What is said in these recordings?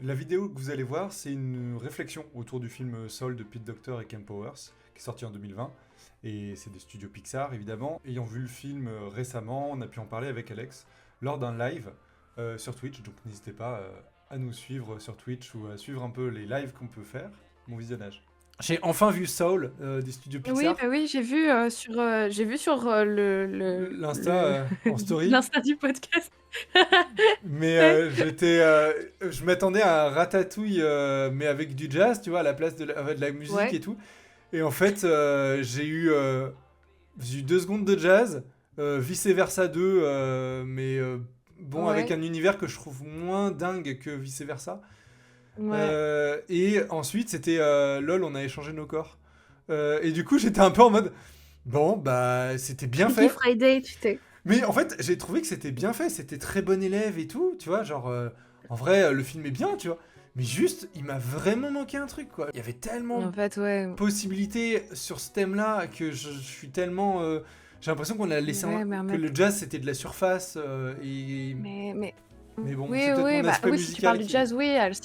La vidéo que vous allez voir, c'est une réflexion autour du film Soul de Pete Docter et Ken Powers, qui est sorti en 2020. Et c'est des studios Pixar, évidemment. Ayant vu le film récemment, on a pu en parler avec Alex lors d'un live sur Twitch. Donc n'hésitez pas à nous suivre sur Twitch ou à suivre un peu les lives qu'on peut faire, mon visionnage. J'ai enfin vu Soul des studios Oui, Pixar, bah oui, j'ai vu sur l'Insta en story. l'Insta du podcast. Mais Ouais, je m'attendais à un Ratatouille, mais avec du jazz, tu vois, à la place de la musique ouais, et tout. Et en fait, j'ai eu 2 secondes de jazz, Vice Versa 2, mais bon, avec ouais, un univers que je trouve moins dingue que Vice Versa. ouais. Et ensuite, c'était LOL, on a échangé nos corps. Et du coup, j'étais un peu en mode, bon, bah, c'était bien Freaky fait. Friday, tu sais. Mais en fait, j'ai trouvé que c'était bien fait, c'était très bon élève et tout, tu vois, genre, en vrai, le film est bien, tu vois. Mais juste, il m'a vraiment manqué un truc, quoi. Il y avait tellement de En fait, ouais. possibilités sur ce thème-là que je suis tellement... j'ai l'impression qu'on a laissé Ouais, mais en que même le jazz, c'était de la surface, mais Mais bon, oui, c'est peut-être oui, mon bah aspect oui, si tu parles musical du qui... jazz, oui. Alors,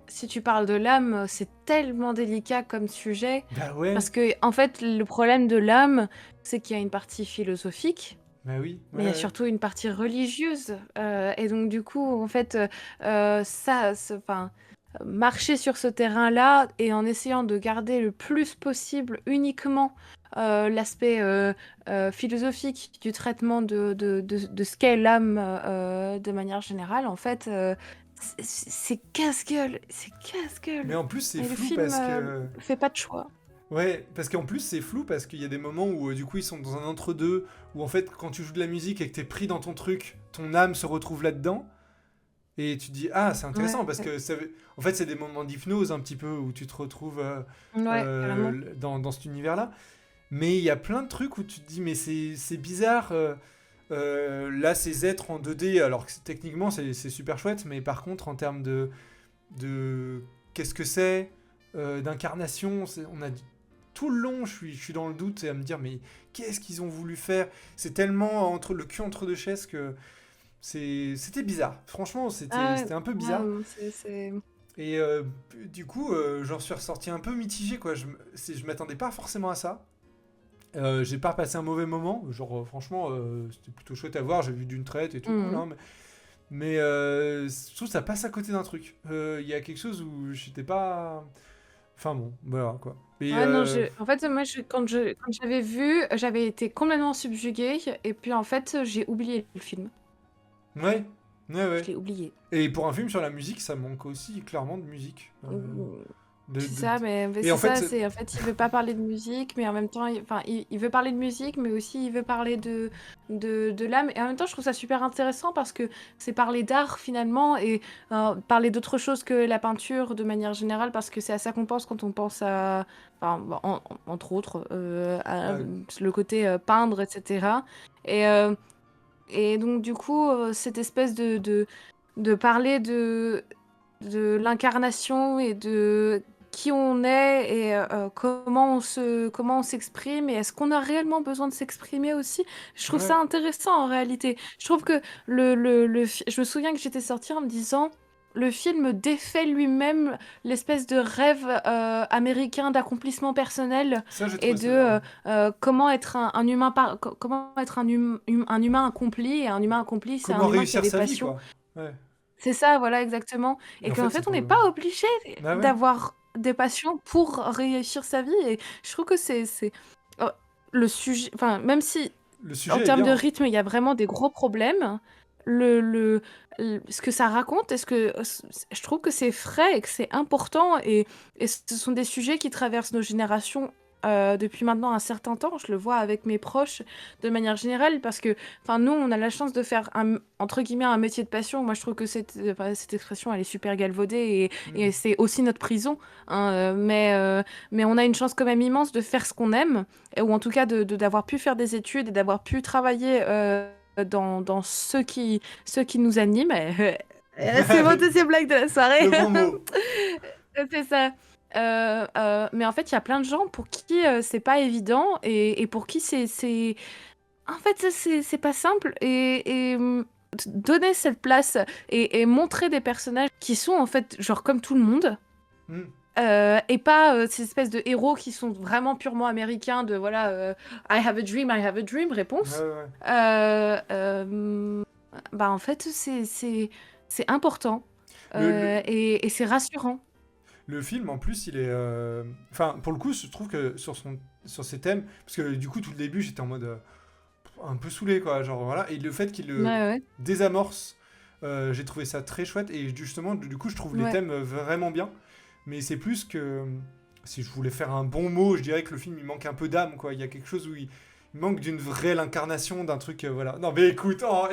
si tu parles de l'âme, c'est tellement délicat comme sujet. Bah ouais, Parce que, en fait, le problème de l'âme, c'est qu'il y a une partie philosophique, bah oui, ouais, mais il y a ouais. surtout une partie religieuse. Et donc, du coup, en fait, enfin, marcher sur ce terrain-là et en essayant de garder le plus possible uniquement l'aspect philosophique du traitement de ce qu'est l'âme de manière générale, en fait, c'est casse-gueule, c'est Mais casse-gueule. en plus, c'est Et le flou film parce que... fait pas de choix. Ouais, parce qu'en plus c'est flou parce qu'il y a des moments où du coup ils sont dans un entre-deux, où en fait quand tu joues de la musique et que t'es pris dans ton truc, ton âme se retrouve là-dedans, et tu te dis ah c'est intéressant parce Ouais, que en fait c'est des moments d'hypnose un petit peu où tu te retrouves ouais, carrément. dans cet univers-là, mais il y a plein de trucs où tu te dis mais c'est bizarre, là ces êtres en 2D alors que techniquement c'est super chouette, mais par contre en termes de qu'est-ce que c'est, d'incarnation, on a tout le long, je suis dans le doute et à me dire, mais qu'est-ce qu'ils ont voulu faire? C'est tellement entre le cul entre deux chaises que c'était bizarre. Franchement, c'était Ah, c'était un peu ouais, bizarre. c'est... Et du coup, j'en suis ressorti un peu mitigé, quoi. Je m'attendais pas forcément à ça. J'ai pas passé un mauvais moment. Genre, franchement, c'était plutôt chouette à voir. J'ai vu d'une traite et tout cool, Mhm. hein, mais je trouve que ça passe à côté d'un truc. Il y a quelque chose où j'étais pas. Enfin bon, voilà quoi. Et Ouais, non, en fait, moi, quand j'avais vu, j'avais été complètement subjuguée, et puis en fait, j'ai oublié le film. ouais, ouais, Je ouais. l'ai oublié. Et pour un film sur la musique, ça manque aussi clairement de musique. Mm, De, C'est de- ça, mais Et en c'est fait, ça, c'est en fait, il veut pas parler de musique, mais en même temps, enfin, il veut parler de musique, mais aussi il veut parler de l'âme. Et en même temps, je trouve ça super intéressant parce que c'est parler d'art finalement et parler d'autre chose que la peinture de manière générale, parce que c'est à ça qu'on pense quand on pense à, enfin, bon, entre autres, à bah, le côté peindre, etc. Et, euh, et donc, du coup, cette espèce de parler de l'incarnation et de qui on est et comment on s'exprime et est-ce qu'on a réellement besoin de s'exprimer aussi. Je trouve ça ouais, intéressant en réalité. Je trouve que je me souviens que j'étais sortie en me disant le film défait lui-même l'espèce de rêve américain d'accomplissement personnel ça j'ai et trouvé de ça bien. comment être un humain comment être un humain accompli, et un humain accompli c'est un Comment humain qui a réussir des sa vie, passions. quoi. Ouais. C'est ça, voilà, exactement. Et Et en qu'en fait, c'est fait, on pas. n'est pas obligé Bah ouais. d'avoir des passions pour réussir sa vie. Et je trouve que oh, le sujet, enfin, même si Le en sujet est termes bien, de hein. rythme, il y a vraiment des gros problèmes, le, le, ce que ça raconte, je trouve que c'est frais et que c'est important. Et ce sont des sujets qui traversent nos générations. Depuis maintenant un certain temps, je le vois avec mes proches de manière générale parce que, enfin, nous, on a la chance de faire entre guillemets un métier de passion. Moi, je trouve que cette expression, elle est super galvaudée et Hmm. c'est aussi notre prison. Hein, mais on a une chance quand même immense de faire ce qu'on aime ou en tout cas d'avoir pu faire des études et d'avoir pu travailler dans ce qui nous anime. C'est mon deuxième blague de la soirée. Le bon mot. C'est ça. Mais en fait, il y a plein de gens pour qui c'est pas évident et pour qui en fait, c'est pas simple. donner cette place et montrer des personnages qui sont en fait genre comme tout le monde. Hmm. Et pas ces espèces de héros qui sont vraiment purement américains de voilà I have a dream, Ouais, réponse. ouais. Bah en fait c'est important Le, le, et c'est rassurant. le film, en plus, il est. Enfin, pour le coup, je trouve que sur ces thèmes. Parce que du coup, tout le début, j'étais en mode. Un peu saoulé, quoi. Genre, voilà. Et le fait qu'il Ouais, le ouais, désamorce, j'ai trouvé ça très chouette. Et justement, du coup, je trouve les ouais. thèmes vraiment bien. Mais c'est plus que. Si je voulais faire un bon mot, je dirais que le film, il manque un peu d'âme, quoi. Il y a quelque chose où il manque d'une vraie incarnation d'un truc, voilà. Non, mais écoute, oh,